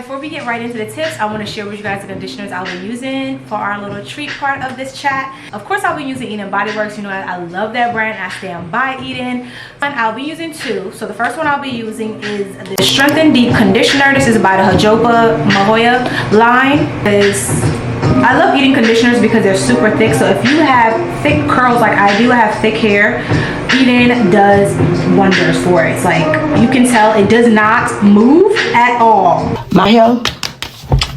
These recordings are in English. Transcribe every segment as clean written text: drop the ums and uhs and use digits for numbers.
Before we get right into the tips, I want to share with you guys the conditioners I'll be using for our little treat part of this chat. Of course, I'll be using Eden Body Works. You know, I love that brand. I stand by Eden. And I'll be using two. So the first one I'll be using is the Strength and Deep Conditioner. This is by the Jojoba Mahoya line. I love Eden conditioners because they're super thick. So if you have thick curls like I do, I have thick hair, Eden does wonders for it. It's like, you can tell it does not move at all. My hair,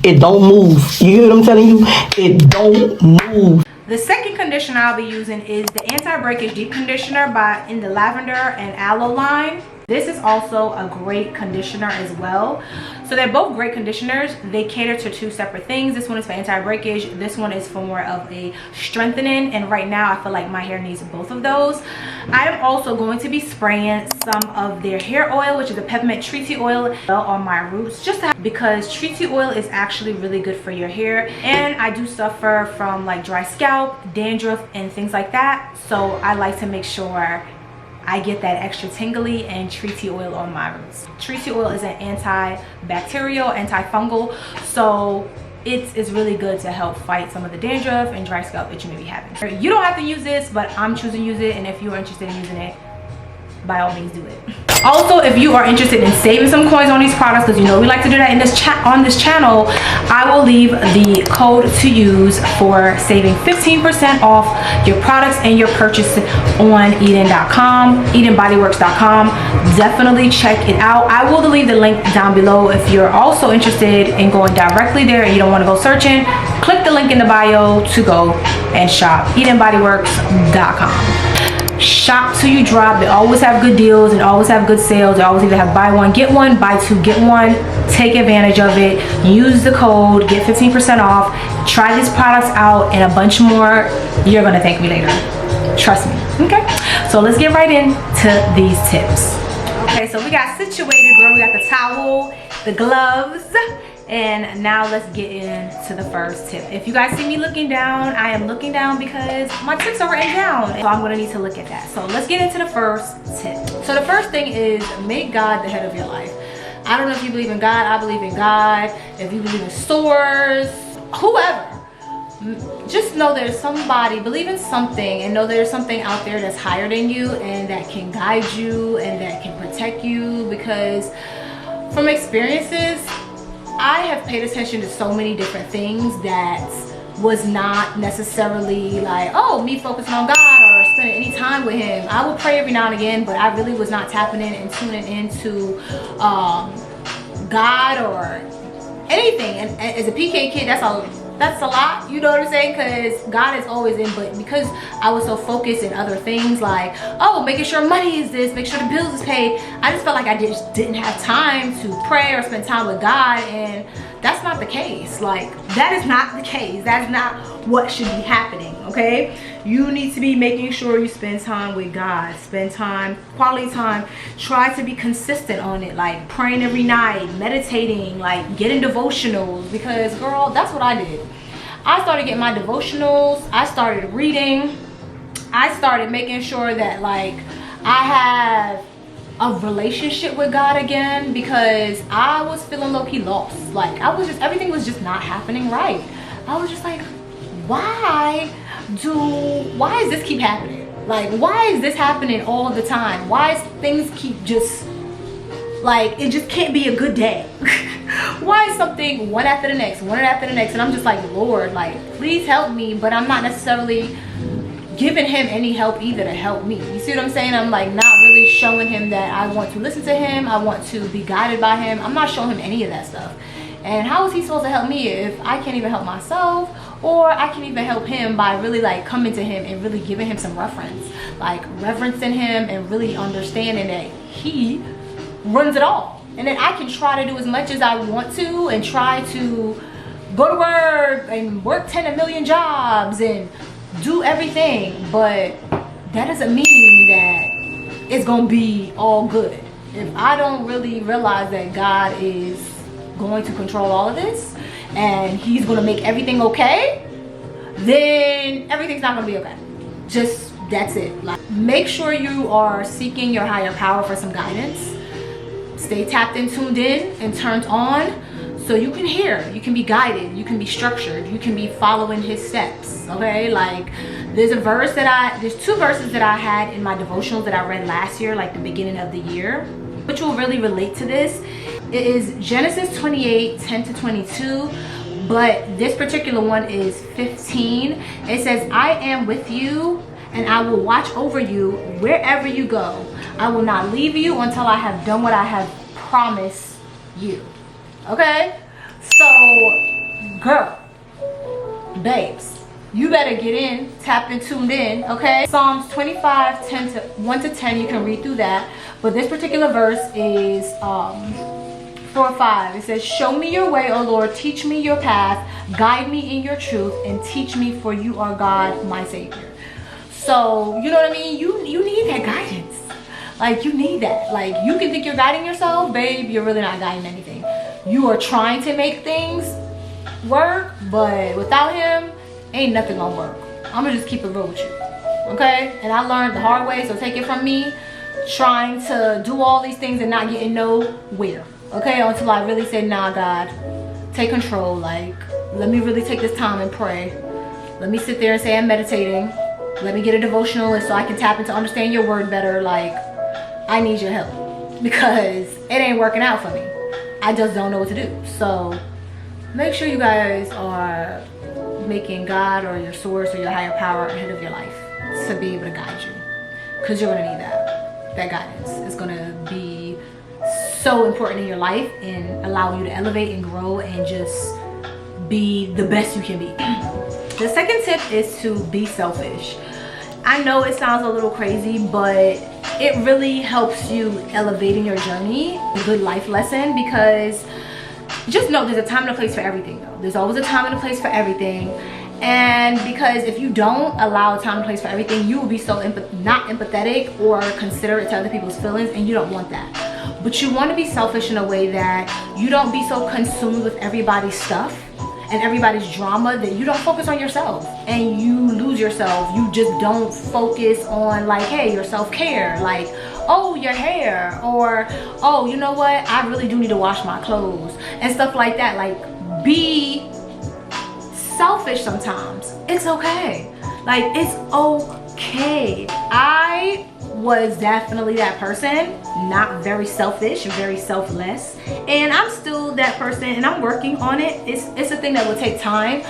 it don't move. You hear what I'm telling you? It don't move. The second conditioner I'll be using is the Anti-Breakage Deep Conditioner in the Lavender and Aloe line. This is also a great conditioner as well. So they're both great conditioners. They cater to two separate things. This one is for anti-breakage. This one is for more of a strengthening. And right now I feel like my hair needs both of those. I am also going to be spraying some of their hair oil, which is a peppermint tree tea oil, on my roots, because tree tea oil is actually really good for your hair. And I do suffer from like dry scalp, dandruff, and things like that. So I like to make sure I get that extra tingly and tree tea oil on my roots. Tree tea oil is an antibacterial, antifungal, so it is really good to help fight some of the dandruff and dry scalp that you may be having. You don't have to use this, but I'm choosing to use it, and if you're interested in using it, by all means do it. Also, if you are interested in saving some coins on these products, because you know we like to do that in this on this channel, I will leave the code to use for saving 15% off your products and your purchase on Eden.com, EdenBodyWorks.com. Definitely check it out. I will leave the link down below. If you're also interested in going directly there and you don't want to go searching, click the link in the bio to go and shop. EdenBodyWorks.com. Shop till you drop. They always have good deals and always have good sales. They always either have buy one get one, buy two get one. Take advantage of it. Use the code, get 15% off. Try these products out and a bunch more. You're gonna thank me later, trust me. Okay, so let's get right into these tips. Okay, so we got situated, girl. We got the towel, the gloves, and now let's get into the first tip. If you guys see me looking down, I am looking down because my tips are written down, so I'm gonna need to look at that. So let's get into the first tip. So the first thing is make God the head of your life. I don't know if you believe in God. I believe in God. If you believe in stores, whoever, just know there's somebody, believe in something, and know there's something out there that's higher than you and that can guide you and that can protect you. Because from experiences, I have paid attention to so many different things that was not necessarily like, oh, me focusing on God or spending any time with him. I will pray every now and again, but I really was not tapping in and tuning into God or anything. And as a PK kid, that's a lot, you know what I'm saying? Because God is always in, but because I was so focused in other things like, oh, making sure money is this, make sure the bills is paid, I just felt like I just didn't have time to pray or spend time with God. And that's not the case. Like, that is not the case. That's not what should be happening, okay? You need to be making sure you spend time with God, spend time, quality time. Try to be consistent on it, like praying every night, meditating, like getting devotionals, because girl, that's what I did. I started getting my devotionals. I started reading. I started making sure that like I have a relationship with God again, because I was feeling low-key lost. Like everything was just not happening right. I was just like, why does this keep happening? Like, why is this happening all the time? Why is things keep just like, it just can't be a good day? Why is something one after the next, and I'm just like, Lord, like, please help me. But I'm not necessarily giving him any help either to help me. You see what I'm saying? I'm like not really showing him that I want to listen to him, I want to be guided by him. I'm not showing him any of that stuff. And how is he supposed to help me if I can't even help myself? Or I can even help him by really like coming to him and really giving him some reference, like reverencing him and really understanding that he runs it all. And then I can try to do as much as I want to and try to go to work and work 10 million jobs and do everything, but that doesn't mean that it's gonna be all good. If I don't really realize that God is going to control all of this and he's gonna make everything okay, then everything's not gonna be okay. Just, that's it. Like, make sure you are seeking your higher power for some guidance. Stay tapped in, tuned in, and turned on, So you can hear, you can be guided, you can be structured, you can be following his steps, okay? Like, there's two verses that I had in my devotionals that I read last year, like the beginning of the year, which will really relate to this. It is Genesis 28, 10 to 22, but this particular one is 15. It says, I am with you and I will watch over you wherever you go. I will not leave you until I have done what I have promised you. Okay? So, girl, babes, you better get in, tapped and tuned in, okay? Psalms 25, 1 to 10, you can read through that. But this particular verse is 4 or 5. It says, show me your way, O Lord, teach me your path, guide me in your truth, and teach me, for you are God, my Savior. So, you know what I mean? You need that guidance. Like, you need that. Like, you can think you're guiding yourself, babe, you're really not guiding anything. You are trying to make things work, but without him, ain't nothing gonna work. I'm gonna just keep it real with you, okay? And I learned the hard way, so take it from me, trying to do all these things and not getting nowhere, okay? Until I really said, nah, God, take control. Like, let me really take this time and pray. Let me sit there and say I'm meditating. Let me get a devotional so I can tap into understand your word better. Like, I need your help because it ain't working out for me. I just don't know what to do. So make sure you guys are making God or your source or your higher power ahead of your life to be able to guide you, because you're gonna need that guidance. It's gonna be so important in your life and allow you to elevate and grow and just be the best you can be. The second tip is to be selfish. I know it sounds a little crazy, but it really helps you elevate in your journey. A good life lesson, because just know there's a time and a place for everything though. There's always a time and a place for everything. And because if you don't allow a time and place for everything, you will be so not empathetic or considerate to other people's feelings, and you don't want that. But you want to be selfish in a way that you don't be so consumed with everybody's stuff and everybody's drama that you don't focus on yourself and you lose yourself. You just don't focus on, like, hey, your self-care, like, oh, your hair, or oh, you know what, I really do need to wash my clothes and stuff like that. Like, be selfish sometimes. It's okay. Like, it's okay. I was definitely that person, not very selfish, very selfless, and I'm still that person, and I'm working on it. It's a thing that will take time,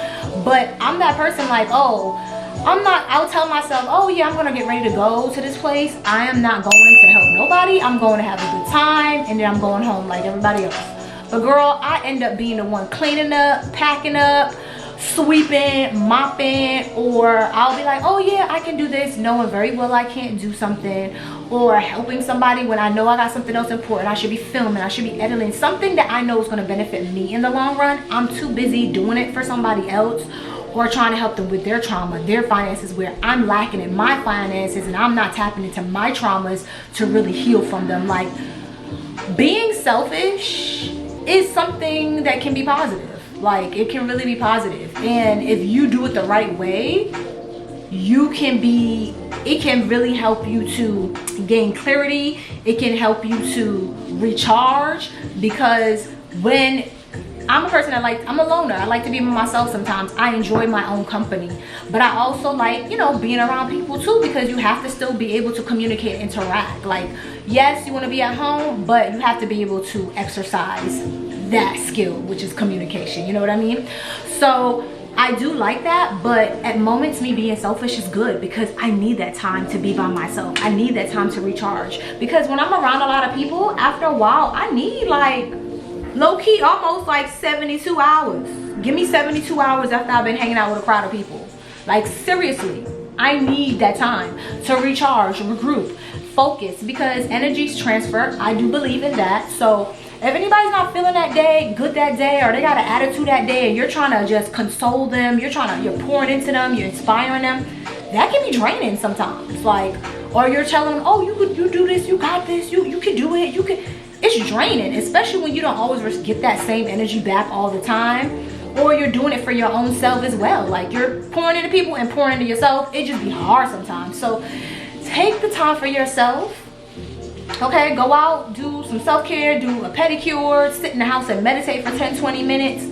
but I'm that person. Like, oh, I'll tell myself, oh yeah, I'm gonna get ready to go to this place. I am not going to help nobody. I'm going to have a good time, and then I'm going home like everybody else. But girl, I end up being the one cleaning up, packing up, sweeping, mopping, or I'll be like, oh yeah, I can do this, knowing very well I can't do something, or helping somebody when I know I got something else important. I should be filming, I should be editing, something that I know is going to benefit me in the long run. I'm too busy doing it for somebody else or trying to help them with their trauma, their finances, where I'm lacking in my finances and I'm not tapping into my traumas to really heal from them. Like, being selfish is something that can be positive. Like, it can really be positive, and if you do it the right way, it can really help you to gain clarity. It can help you to recharge, because when I'm a person I'm a loner. I like to be with myself sometimes. I enjoy my own company, but I also like, you know, being around people too, because you have to still be able to communicate and interact. Like, yes, you want to be at home, but you have to be able to exercise that skill, which is communication. You know what I mean? So I do like that, but at moments me being selfish is good, because I need that time to be by myself. I need that time to recharge, because when I'm around a lot of people, after a while I need, like, low-key almost like 72 hours. Give me 72 hours after I've been hanging out with a crowd of people. Like, seriously, I need that time to recharge, regroup, focus, because energies transfer. I do believe in that. So if anybody's not feeling that day, good that day, or they got an attitude that day, and you're trying to just console them, you're pouring into them, you're inspiring them, that can be draining sometimes. Like, or you're telling them, oh, you do this, you got this, you can do it, you can. It's draining, especially when you don't always get that same energy back all the time, or you're doing it for your own self as well. Like, you're pouring into people and pouring into yourself. It just be hard sometimes. So take the time for yourself. Okay, go out, do some self-care, do a pedicure, sit in the house and meditate for 10-20 minutes.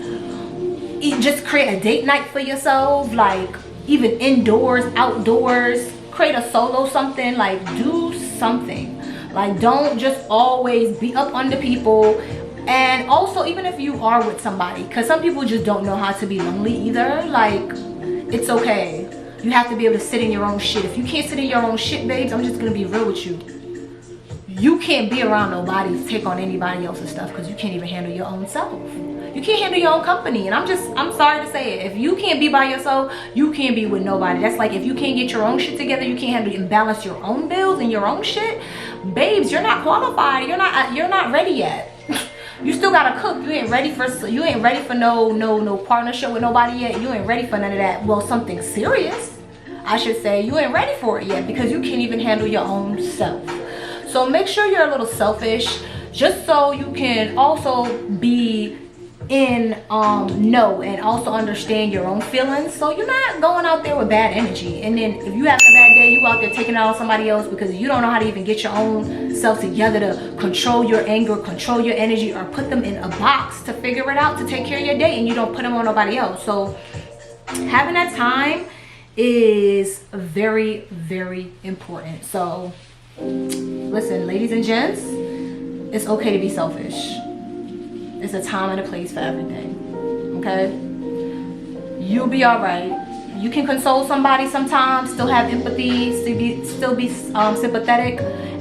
Just create a date night for yourself, like even indoors, outdoors. Create a solo something, like do something. Like don't just always be up under people. And also, even if you are with somebody, because some people just don't know how to be lonely either, like it's okay. You have to be able to sit in your own shit. If you can't sit in your own shit, babes, I'm just gonna be real with you. You can't be around nobody to take on anybody else's stuff because you can't even handle your own self. You can't handle your own company. And I'm sorry to say it. If you can't be by yourself, you can't be with nobody. That's like if you can't get your own shit together, you can't handle and balance your own bills and your own shit. Babes, you're not qualified. You're not ready yet. You still gotta cook. You ain't ready for no partnership with nobody yet. You ain't ready for none of that. Well, something serious, I should say. You ain't ready for it yet because you can't even handle your own self. So make sure you're a little selfish, just so you can also be in know and also understand your own feelings, so you're not going out there with bad energy. And then if you having a bad day, you out there taking it out on somebody else because you don't know how to even get your own self together to control your anger, control your energy, or put them in a box to figure it out to take care of your day, and you don't put them on nobody else. So having that time is very, very important. So listen, ladies and gents, it's okay to be selfish. It's a time and a place for everything, okay? You'll be all right. You can console somebody sometimes, still have empathy, still be sympathetic,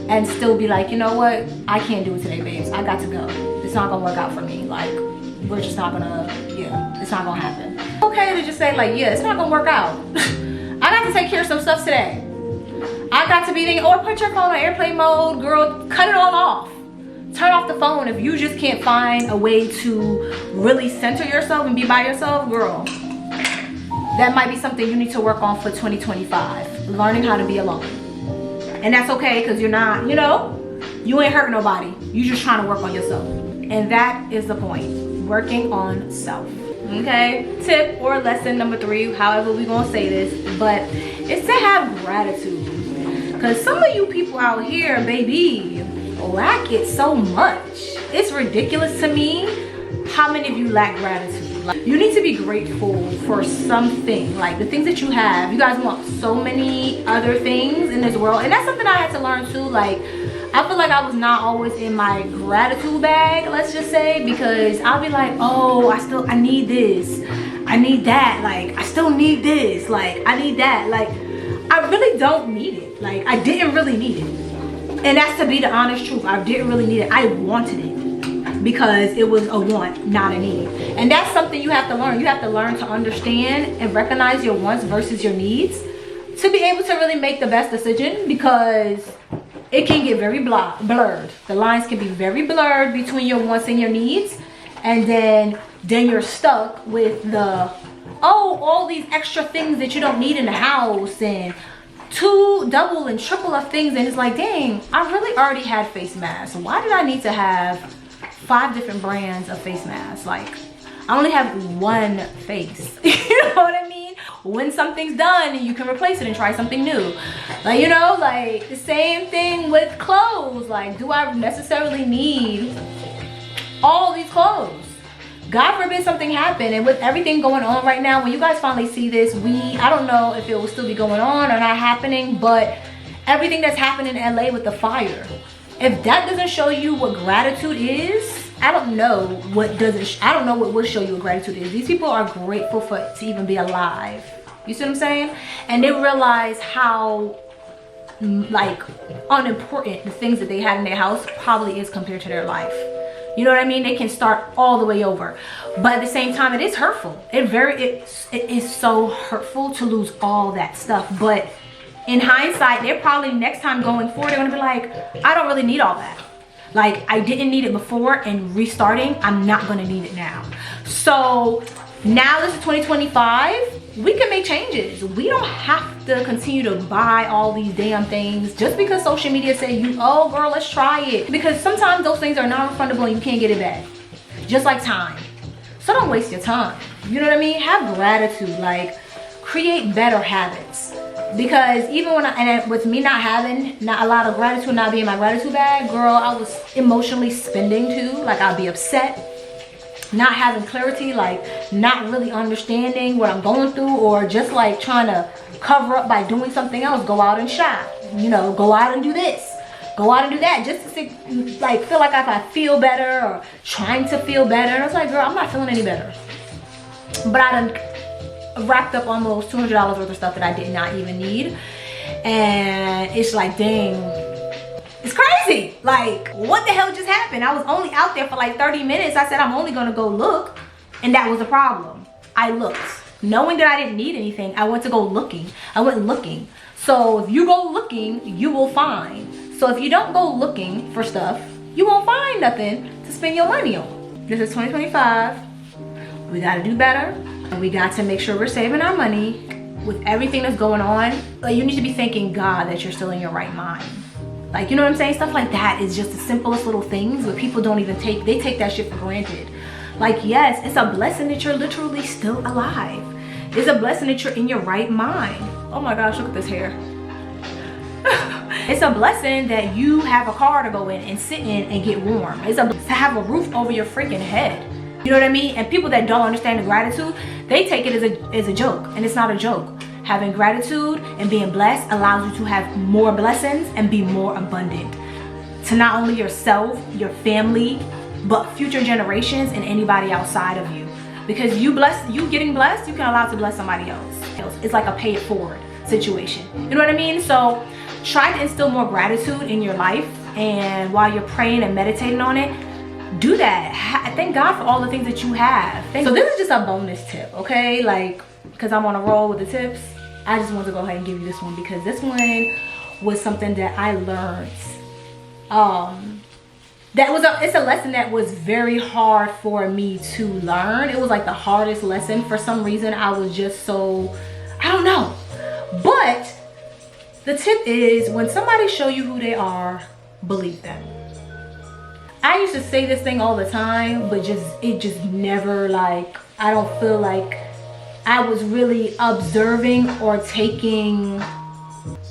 and still be like, you know what? I can't do it today, babes. I got to go. It's not gonna work out for me. Like, we're just not gonna, it's not gonna happen. Okay to just say like, yeah, it's not gonna work out. I got to take care of some stuff today. I got to be there, or put your phone on airplane mode, girl, cut it all off. Turn off the phone if you just can't find a way to really center yourself and be by yourself, girl. That might be something you need to work on for 2025. Learning how to be alone. And that's okay because you're not, you ain't hurting nobody. You just trying to work on yourself. And that is the point. Working on self. Okay? Tip or lesson number 3, however we gonna say this, but it's to have gratitude. Because some of you people out here, baby, lack it so much. It's ridiculous to me how many of you lack gratitude. Like, you need to be grateful for something, like the things that you have. You guys want so many other things in this world, and that's something I had to learn too. Like, I feel like I was not always in my gratitude bag, let's just say, because I'll be like, oh, I need this, I need that, like I still need this, like I need that, like I really don't need it. Like, I didn't really need it. And that's to be the honest truth. I didn't really need it. I wanted it because it was a want, not a need. And that's something you have to learn. You have to learn to understand and recognize your wants versus your needs to be able to really make the best decision, because it can get very blurred. The lines can be very blurred between your wants and your needs. And then you're stuck with the, all these extra things that you don't need in the house, and 2 double and triple of things, and it's like, dang, I really already had face masks. Why did I need to have 5 different brands of face masks? Like, I only have one face. You know what I mean? When something's done, you can replace it and try something new. Like, like the same thing with clothes. Like, do I necessarily need all these clothes? God forbid something happened, and with everything going on right now, when you guys finally see this, I don't know if it will still be going on or not happening, but everything that's happening in LA with the fire, if that doesn't show you what gratitude is, I don't know what will show you what gratitude is. These people are grateful to even be alive. You see what I'm saying? And they realize how like unimportant the things that they had in their house probably is compared to their life. You know what I mean? They can start all the way over. But at the same time, it is hurtful. It is so hurtful to lose all that stuff. But in hindsight, they're probably next time going forward, they're gonna be like, I don't really need all that. Like, I didn't need it before, and restarting, I'm not gonna need it now. So now this is 2025. We can make changes. We don't have to continue to buy all these damn things just because social media say oh girl, let's try it. Because sometimes those things are non-refundable and you can't get it back. Just like time. So don't waste your time. You know what I mean? Have gratitude. Like, create better habits. Because even when with me not having a lot of gratitude, not being my gratitude bag, girl, I was emotionally spending too. Like, I'd be upset, not having clarity, like not really understanding what I'm going through, or just like trying to cover up by doing something else. Go out and shop, you know, go out and do this, go out and do that, just to see, like, feel like I feel better, or trying to feel better. And I was like, girl, I'm not feeling any better. But I done racked up almost $200 worth of stuff that I did not even need. And it's like, dang, it's crazy. Like, what the hell just happened? I was only out there for like 30 minutes. I said I'm only gonna go look, and that was the problem. I looked, knowing that I didn't need anything. I went to go looking. I went looking. So if you go looking, you will find. So if you don't go looking for stuff, you won't find nothing to spend your money on. This is 2025. We gotta do better. We got to make sure we're saving our money. With everything that's going on, like, you need to be thanking God that you're still in your right mind. Like, you know what I'm saying? Stuff like that is just the simplest little things, but people don't even take that shit for granted. Like, yes, it's a blessing that you're literally still alive. It's a blessing that you're in your right mind. Oh my gosh, look at this hair. It's a blessing that you have a car to go in and sit in and get warm. It's a blessing to have a roof over your freaking head. You know what I mean? And people that don't understand the gratitude, they take it as a joke, and it's not a joke. Having gratitude and being blessed allows you to have more blessings and be more abundant to not only yourself, your family, but future generations and anybody outside of you. Because you getting blessed, you can allow to bless somebody else. It's like a pay it forward situation. You know what I mean? So try to instill more gratitude in your life, and while you're praying and meditating on it, do that. Thank God for all the things that you have. So this is just a bonus tip, okay? Like, because I'm on a roll with the tips, I just want to go ahead and give you this one, because this one was something that I learned. It's a lesson that was very hard for me to learn. It was like the hardest lesson. For some reason, I was just so, I don't know. But the tip is, when somebody show you who they are, believe them. I used to say this thing all the time, but it just never, like, I don't feel like I was really observing or taking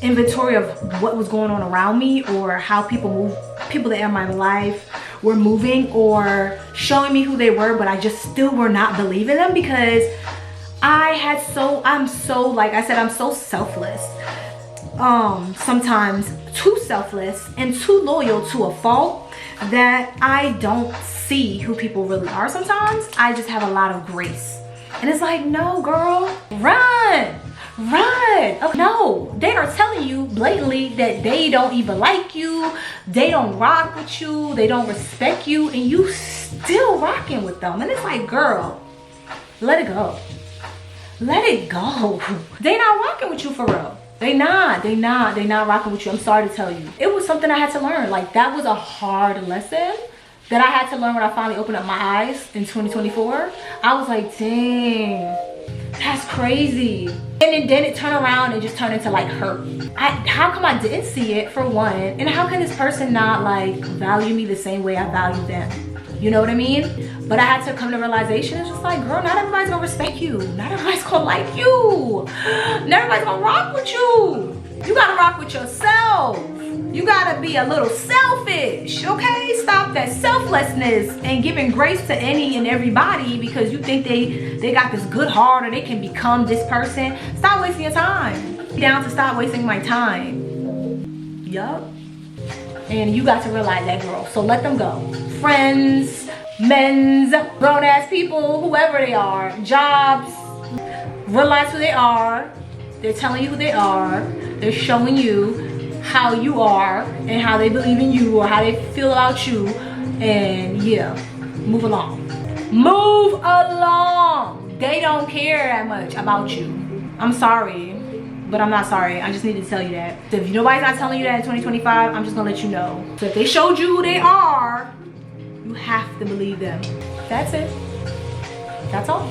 inventory of what was going on around me, or how people that in my life were moving, or showing me who they were, but I just still were not believing them, because I'm so, like I said, I'm so selfless. Sometimes too selfless and too loyal to a fault, that I don't see who people really are. Sometimes I just have a lot of grace, and it's like, no, girl, run. Oh, no, they are telling you blatantly that they don't even like you, they don't rock with you, they don't respect you, and you still rocking with them. And it's like, girl, let it go. Let it go. They not rocking with you for real. They not rocking with you. I'm sorry to tell you. It was something I had to learn. Like, that was a hard lesson that I had to learn when I finally opened up my eyes in 2024. I was like, dang, that's crazy. And then it turned around and just turned into like hurt. How come I didn't see it, for one? And how can this person not like value me the same way I value them? You know what I mean? But I had to come to realization. It's just like, girl, not everybody's gonna respect you. Not everybody's gonna like you. Not everybody's gonna rock with you. You gotta rock with yourself. You gotta be a little selfish, okay? Stop that selflessness and giving grace to any and everybody because you think they got this good heart or they can become this person. Stop wasting your time. Down to stop wasting my time. Yup. And you got to realize that, girl. So let them go. Friends, men's, grown-ass people, whoever they are, jobs, realize who they are. They're telling you who they are. They're showing you how you are and how they believe in you or how they feel about you. And yeah, move along. Move along. They don't care that much about you. I'm sorry, but I'm not sorry. I just need to tell you that. So if nobody's not telling you that in 2025, I'm just gonna let you know. So if they showed you who they are, you have to believe them. That's it. That's all.